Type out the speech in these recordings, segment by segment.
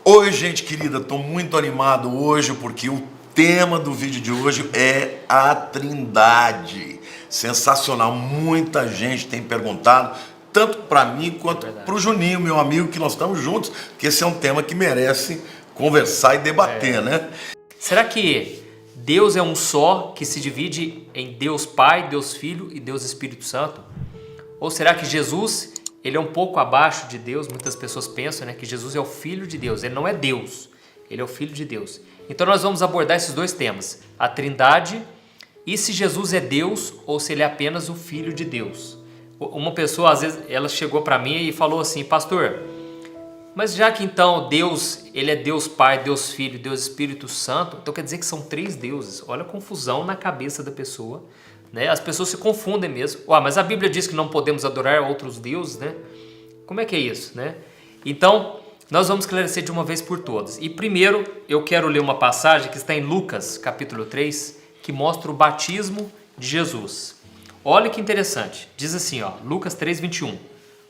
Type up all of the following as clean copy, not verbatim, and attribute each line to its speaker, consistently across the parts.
Speaker 1: Oi, gente querida, estou muito animado hoje porque o tema do vídeo de hoje é a Trindade. Sensacional, muita gente tem perguntado, tanto para mim quanto para o Juninho, meu amigo, que nós estamos juntos, que esse é um tema que merece conversar e debater, né?
Speaker 2: Será que Deus é um só, que se divide em Deus Pai, Deus Filho e Deus Espírito Santo? Ou será que Jesus, ele é um pouco abaixo de Deus? Muitas pessoas pensam, né, que Jesus é o Filho de Deus. Ele não é Deus, ele é o Filho de Deus. Então nós vamos abordar esses dois temas, a Trindade e se Jesus é Deus ou se ele é apenas o Filho de Deus. Uma pessoa, às vezes, ela chegou para mim e falou assim: pastor, mas já que então Deus, ele é Deus Pai, Deus Filho, Deus Espírito Santo, então quer dizer que são três deuses. Olha a confusão na cabeça da pessoa, né? As pessoas se confundem mesmo. Mas a Bíblia diz que não podemos adorar outros deuses, né? Como é que é isso, né? Então, nós vamos esclarecer de uma vez por todas. E primeiro, eu quero ler uma passagem que está em Lucas, capítulo 3, que mostra o batismo de Jesus. Olha que interessante. Diz assim, Lucas 3:21.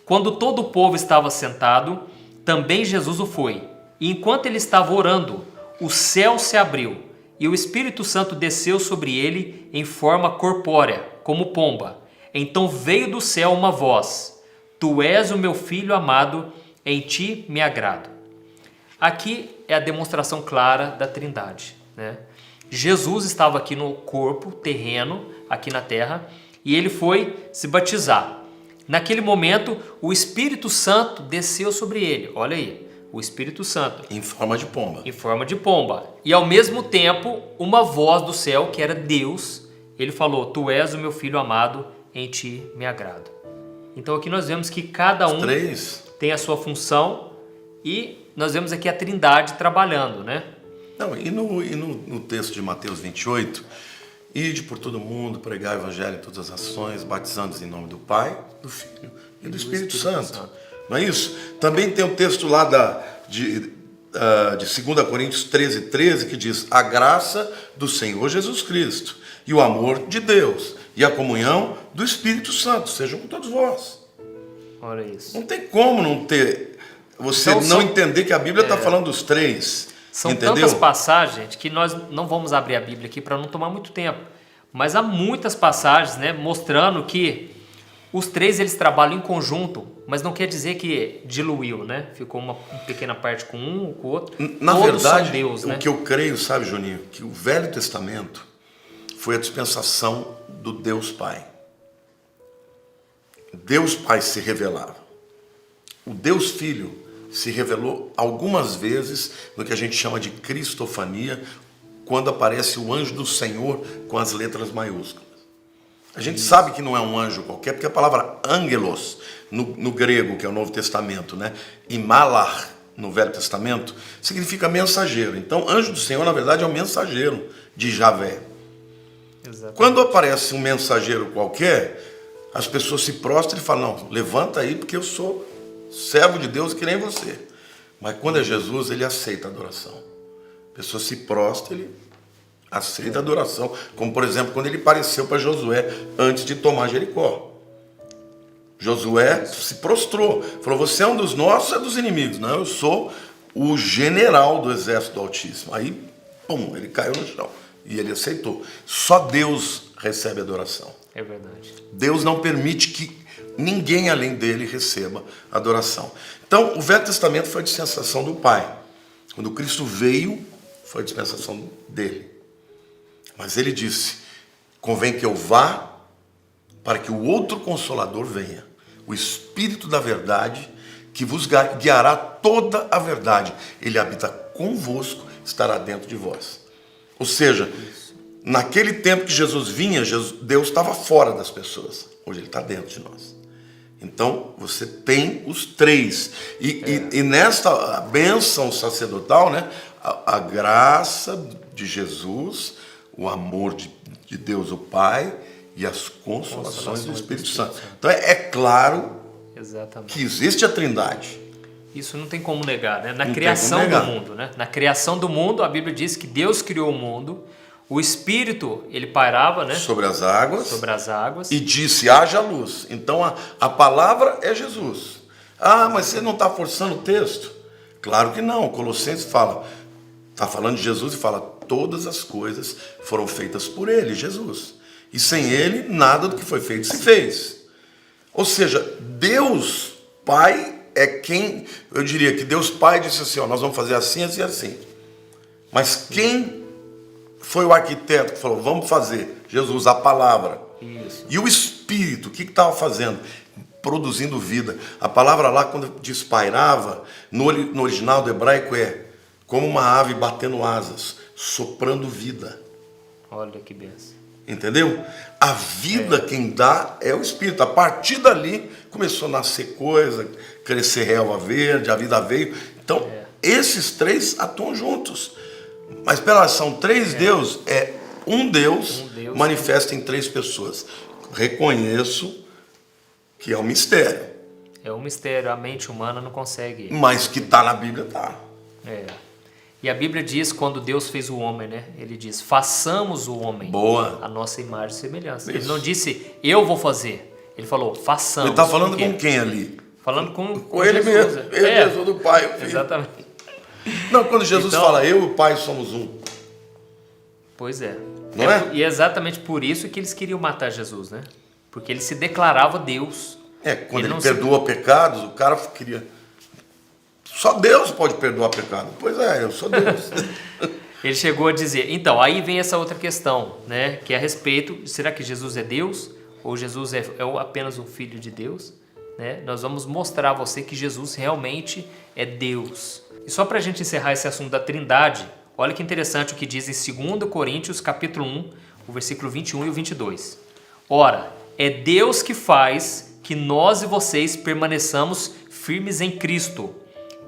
Speaker 2: Quando todo o povo estava sentado, também Jesus o foi. E enquanto ele estava orando, o céu se abriu e o Espírito Santo desceu sobre ele em forma corpórea, como pomba. Então veio do céu uma voz: Tu és o meu filho amado, em ti me agrado. Aqui é a demonstração clara da Trindade, né? Jesus estava aqui no corpo terreno, aqui na terra, e ele foi se batizar. Naquele momento, o Espírito Santo desceu sobre ele. Olha aí, o Espírito Santo.
Speaker 1: Em forma de pomba.
Speaker 2: Em forma de pomba. E ao mesmo tempo, uma voz do céu, que era Deus, ele falou: Tu és o meu filho amado, em ti me agrado. Então aqui nós vemos que cada um tem a sua função e nós vemos aqui a Trindade trabalhando, né?
Speaker 1: Não, e no texto de Mateus 28, ide por todo mundo, pregar o evangelho em todas as nações, batizando-os em nome do Pai, do Filho e do Espírito Santo. Não é isso? Também tem um texto lá de 2 Coríntios 13:13 que diz: a graça do Senhor Jesus Cristo e o amor de Deus e a comunhão do Espírito Santo sejam com todos vós.
Speaker 2: Olha isso.
Speaker 1: Não tem como não ter, você não entender que a Bíblia está falando dos três.
Speaker 2: São
Speaker 1: entendeu?
Speaker 2: Tantas passagens que nós não vamos abrir a Bíblia aqui para não tomar muito tempo. Mas há muitas passagens, né, mostrando que os três eles trabalham em conjunto, mas não quer dizer que diluiu, né? Ficou uma pequena parte com um, com o outro.
Speaker 1: Na
Speaker 2: Todos
Speaker 1: verdade,
Speaker 2: são Deus, né?
Speaker 1: o que eu creio, sabe, Juninho, que o Velho Testamento foi a dispensação do Deus Pai. Deus Pai se revelava. O Deus Filho se revelou algumas vezes no que a gente chama de cristofania, quando aparece o anjo do Senhor com as letras maiúsculas. A gente sabe que não é um anjo qualquer, porque a palavra angelos, no grego, que é o Novo Testamento, né, e malach, no Velho Testamento, significa mensageiro. Então, anjo do Senhor, na verdade, é o mensageiro de Javé. Exatamente. Quando aparece um mensageiro qualquer, as pessoas se prostram e falam: não, levanta aí, porque eu sou servo de Deus que nem você. Mas quando é Jesus, ele aceita a adoração. A pessoa se prostra, ele aceita a adoração. Como, por exemplo, quando ele apareceu para Josué antes de tomar Jericó. Josué se prostrou. Falou: você é um dos nossos, é dos inimigos. Não, eu sou o general do exército do Altíssimo. Aí, pum, ele caiu no chão. E ele aceitou. Só Deus recebe adoração.
Speaker 2: É verdade.
Speaker 1: Deus não permite que ninguém além dele receba adoração. Então, o Velho Testamento foi a dispensação do Pai. Quando Cristo veio, foi a dispensação dele. Mas ele disse: convém que eu vá para que o outro Consolador venha, o Espírito da verdade, que vos guiará toda a verdade. Ele habita convosco, estará dentro de vós. Ou seja, naquele tempo que Jesus vinha, Deus estava fora das pessoas. Hoje ele está dentro de nós. Então, você tem os três. E nesta bênção sacerdotal, né, a graça de Jesus, o amor de Deus o Pai e as consolações do Espírito Santo. Então, é claro que existe a Trindade.
Speaker 2: Isso não tem como negar, né? Na criação do mundo, né? Na criação do mundo, a Bíblia diz que Deus criou o mundo. O Espírito, ele pairava, né?
Speaker 1: Sobre as águas.
Speaker 2: Sobre as águas.
Speaker 1: E disse: haja luz. Então a palavra é Jesus. Ah, mas você não está forçando o texto? Claro que não. Colossenses fala, está falando de Jesus e fala, todas as coisas foram feitas por ele, Jesus. E sem ele, nada do que foi feito se fez. Ou seja, Deus Pai é quem, eu diria que Deus Pai disse assim, ó, nós vamos fazer assim, assim, assim. Mas quem foi o arquiteto que falou, vamos fazer? Jesus, a palavra.
Speaker 2: Isso.
Speaker 1: E o Espírito, o que estava fazendo? Produzindo vida. A palavra lá, quando diz pairava, no original do hebraico é como uma ave batendo asas, soprando vida.
Speaker 2: Olha que benção.
Speaker 1: Entendeu? A vida quem dá é o Espírito. A partir dali começou a nascer coisa, crescer relva verde, a vida veio. Então, esses três atuam juntos. Mas pela são três deuses, é um Deus manifesta em três pessoas. Reconheço que é um mistério.
Speaker 2: É um mistério, a mente humana não consegue.
Speaker 1: Mas que está na Bíblia, está.
Speaker 2: É. E a Bíblia diz, quando Deus fez o homem, né? Ele diz, façamos o homem a nossa imagem e semelhança. Isso. Ele não disse, eu vou fazer. Ele falou, façamos.
Speaker 1: Ele está falando com quem ali?
Speaker 2: Falando com
Speaker 1: ele
Speaker 2: Jesus.
Speaker 1: mesmo. Ele é Jesus do Pai. O Filho.
Speaker 2: Exatamente.
Speaker 1: Não, quando Jesus fala, eu e o Pai somos um.
Speaker 2: Pois é.
Speaker 1: Não é?
Speaker 2: E é exatamente por isso que eles queriam matar Jesus, né? Porque ele se declarava Deus.
Speaker 1: Quando ele perdoa pecados, o cara queria... Só Deus pode perdoar pecado. Pois é, eu sou Deus.
Speaker 2: Ele chegou a dizer... Então, aí vem essa outra questão, né? Que é a respeito... Será que Jesus é Deus? Ou Jesus é apenas um filho de Deus? Né? Nós vamos mostrar a você que Jesus realmente é Deus. E só para a gente encerrar esse assunto da Trindade... Olha que interessante o que diz em 2 Coríntios, capítulo 1, o versículo 21 e o 22. Ora, é Deus que faz que nós e vocês permaneçamos firmes em Cristo.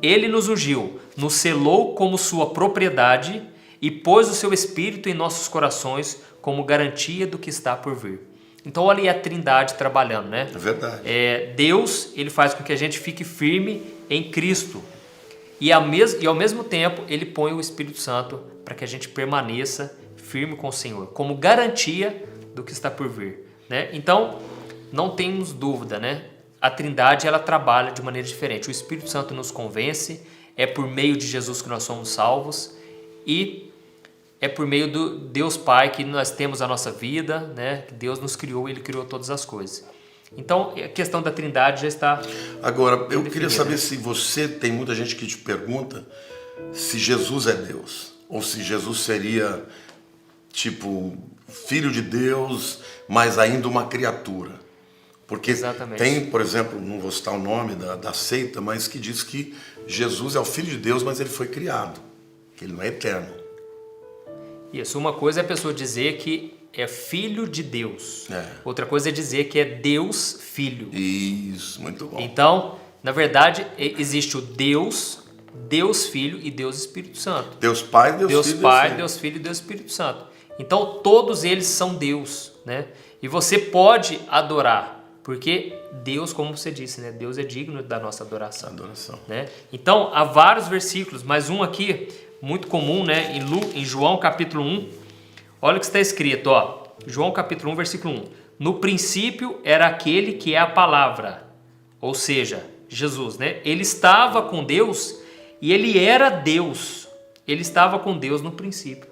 Speaker 2: Ele nos ungiu, nos selou como sua propriedade e pôs o seu Espírito em nossos corações como garantia do que está por vir. Então, olha aí a Trindade trabalhando, né?
Speaker 1: É verdade.
Speaker 2: Deus, ele faz com que a gente fique firme em Cristo. E ao mesmo tempo, ele põe o Espírito Santo para que a gente permaneça firme com o Senhor, como garantia do que está por vir. Né? Então, não temos dúvida, né? A Trindade ela trabalha de maneira diferente. O Espírito Santo nos convence, é por meio de Jesus que nós somos salvos e é por meio do Deus Pai que nós temos a nossa vida, né? Deus nos criou, Ele criou todas as coisas. Então, a questão da Trindade já está...
Speaker 1: Agora, eu queria saber se você, tem muita gente que te pergunta se Jesus é Deus, ou se Jesus seria, tipo, filho de Deus, mas ainda uma criatura. Porque tem, por exemplo, não vou citar o nome da seita, mas que diz que Jesus é o filho de Deus, mas ele foi criado, que ele não é eterno.
Speaker 2: Isso, uma coisa é a pessoa dizer que é filho de Deus. Outra coisa é dizer que é Deus Filho.
Speaker 1: Isso, muito bom.
Speaker 2: Então, na verdade, existe o Deus Filho e Deus Espírito Santo.
Speaker 1: Deus Pai, Deus Filho.
Speaker 2: Deus Pai, Deus Filho e Deus Espírito Santo. Então, todos eles são Deus, né? E você pode adorar, porque Deus, como você disse, né? Deus é digno da nossa adoração. Né? Então, há vários versículos, mas um aqui, muito comum, né? Em João capítulo 1, olha o que está escrito, ó. João capítulo 1, versículo 1. No princípio era aquele que é a palavra, ou seja, Jesus, né? Ele estava com Deus e ele era Deus. Ele estava com Deus no princípio.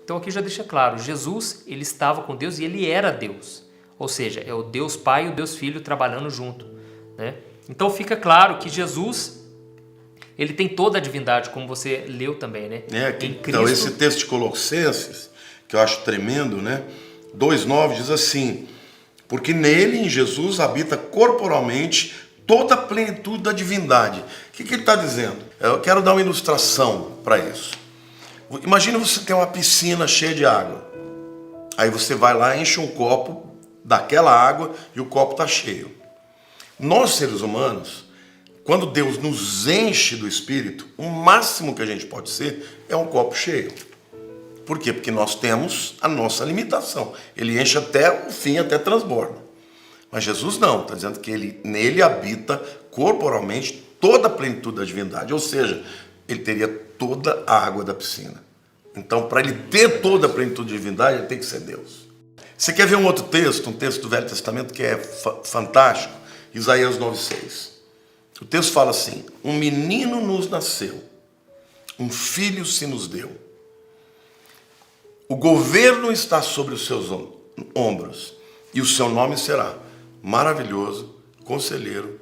Speaker 2: Então aqui já deixa claro, Jesus, ele estava com Deus e ele era Deus. Ou seja, é o Deus Pai e o Deus Filho trabalhando junto, né? Então fica claro que Jesus, ele tem toda a divindade, como você leu também, né?
Speaker 1: Em Cristo. Então esse texto de Colossenses, que eu acho tremendo, né? 2,9 diz assim, porque nele, em Jesus, habita corporalmente toda a plenitude da divindade. O que ele está dizendo? Eu quero dar uma ilustração para isso. Imagina você ter uma piscina cheia de água. Aí você vai lá, enche um copo daquela água e o copo está cheio. Nós, seres humanos, quando Deus nos enche do Espírito, o máximo que a gente pode ser é um copo cheio. Por quê? Porque nós temos a nossa limitação. Ele enche até o fim, até transborda. Mas Jesus não, está dizendo que nele habita corporalmente toda a plenitude da divindade. Ou seja, ele teria toda a água da piscina. Então, para ele ter toda a plenitude da divindade, ele tem que ser Deus. Você quer ver um outro texto, um texto do Velho Testamento que é fantástico? Isaías 9,6. O texto fala assim: um menino nos nasceu, um filho se nos deu. O governo está sobre os seus ombros, e o seu nome será Maravilhoso, Conselheiro,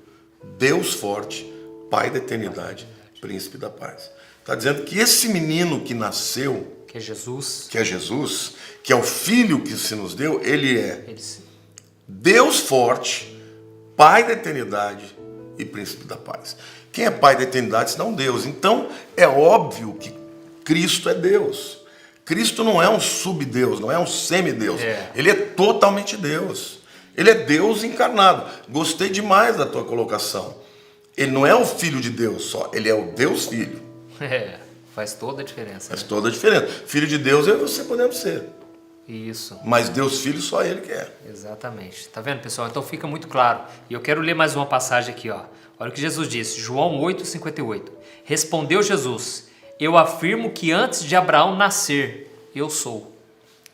Speaker 1: Deus Forte, Pai da Eternidade, Príncipe da Paz. Está dizendo que esse menino que nasceu,
Speaker 2: Que é Jesus.
Speaker 1: que é o Filho que se nos deu, ele é
Speaker 2: Ele,
Speaker 1: Deus Forte, Pai da Eternidade e Príncipe da Paz. Quem é Pai da Eternidade senão Deus? Então é óbvio que Cristo é Deus. Cristo não é um subdeus, não é um semideus. Ele é totalmente Deus. Ele é Deus encarnado. Gostei demais da tua colocação. Ele não é o Filho de Deus só, ele é o Deus Filho.
Speaker 2: faz toda a diferença.
Speaker 1: Faz toda a diferença. Filho de Deus eu e você podemos ser.
Speaker 2: Isso.
Speaker 1: Mas Deus Filho só ele que é.
Speaker 2: Exatamente. Tá vendo, pessoal? Então fica muito claro. E eu quero ler mais uma passagem aqui, ó. Olha o que Jesus disse, João 8,58. Respondeu Jesus: eu afirmo que antes de Abraão nascer, eu sou.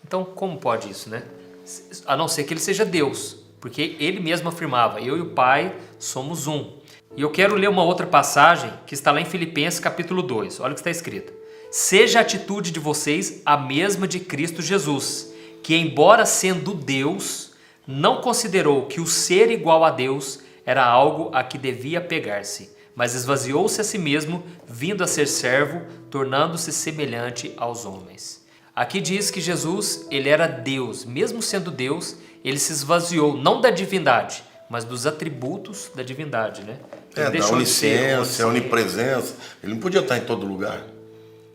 Speaker 2: Então, como pode isso, né? A não ser que ele seja Deus, porque ele mesmo afirmava: eu e o Pai somos um. E eu quero ler uma outra passagem que está lá em Filipenses capítulo 2. Olha o que está escrito. Seja a atitude de vocês a mesma de Cristo Jesus, que embora sendo Deus, não considerou que o ser igual a Deus era algo a que devia pegar-se, mas esvaziou-se a si mesmo, vindo a ser servo, tornando-se semelhante aos homens. Aqui diz que Jesus, ele era Deus. Mesmo sendo Deus, ele se esvaziou, não da divindade, mas dos atributos da divindade, né?
Speaker 1: Da onisciência, onipresença. Ele não podia estar em todo lugar.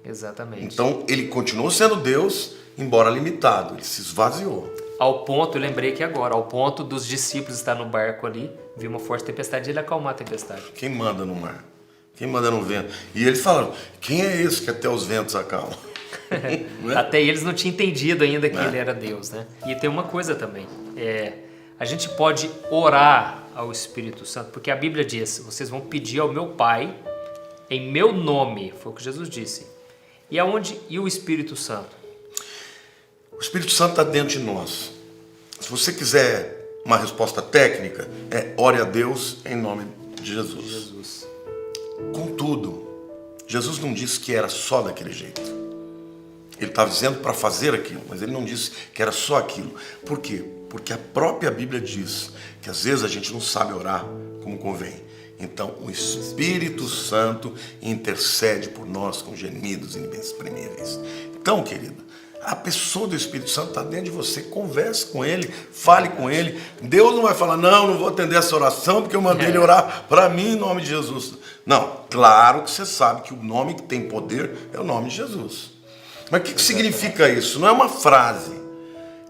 Speaker 2: Exatamente.
Speaker 1: Então, ele continuou sendo Deus, embora limitado. Ele se esvaziou.
Speaker 2: Ao ponto, eu lembrei que agora, ao ponto dos discípulos estar no barco ali, viu uma forte tempestade e ele acalmar a tempestade.
Speaker 1: Quem manda no mar? Quem manda no vento? E eles falaram: quem é esse que até os ventos acalmam?
Speaker 2: Até eles não tinham entendido ainda que ele era Deus, né? E tem uma coisa também, a gente pode orar ao Espírito Santo, porque a Bíblia diz: vocês vão pedir ao meu Pai em meu nome, foi o que Jesus disse. E o Espírito Santo?
Speaker 1: O Espírito Santo está dentro de nós. Se você quiser uma resposta técnica, ore a Deus em nome de Jesus. Contudo, Jesus não disse que era só daquele jeito. Ele estava dizendo para fazer aquilo, mas ele não disse que era só aquilo. Por quê? Porque a própria Bíblia diz que às vezes a gente não sabe orar como convém. Então o Espírito Santo intercede por nós com gemidos inexprimíveis. Então, querido, a pessoa do Espírito Santo está dentro de você. Converse com ele, fale com ele. Deus não vai falar: não vou atender essa oração porque eu mandei ele orar para mim em nome de Jesus. Não, claro que você sabe que o nome que tem poder é o nome de Jesus. Mas o que significa isso? Não é uma frase.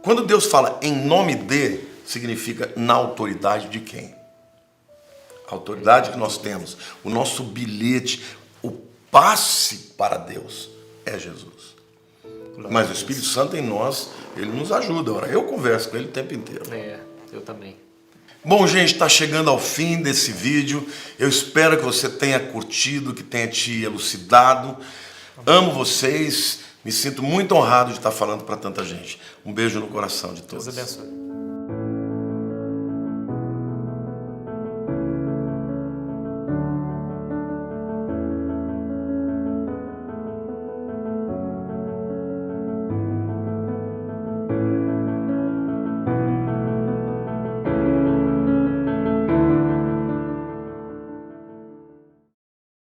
Speaker 1: Quando Deus fala em nome de, significa na autoridade de quem? A autoridade que nós temos, o nosso bilhete, o passe para Deus é Jesus. Mas o Espírito Santo em nós, ele nos ajuda. Eu converso com ele o tempo inteiro.
Speaker 2: Eu também.
Speaker 1: Bom, gente, está chegando ao fim desse vídeo. Eu espero que você tenha curtido, que tenha te elucidado. Amo vocês. Me sinto muito honrado de estar falando para tanta gente. Um beijo no coração de todos.
Speaker 2: Deus abençoe.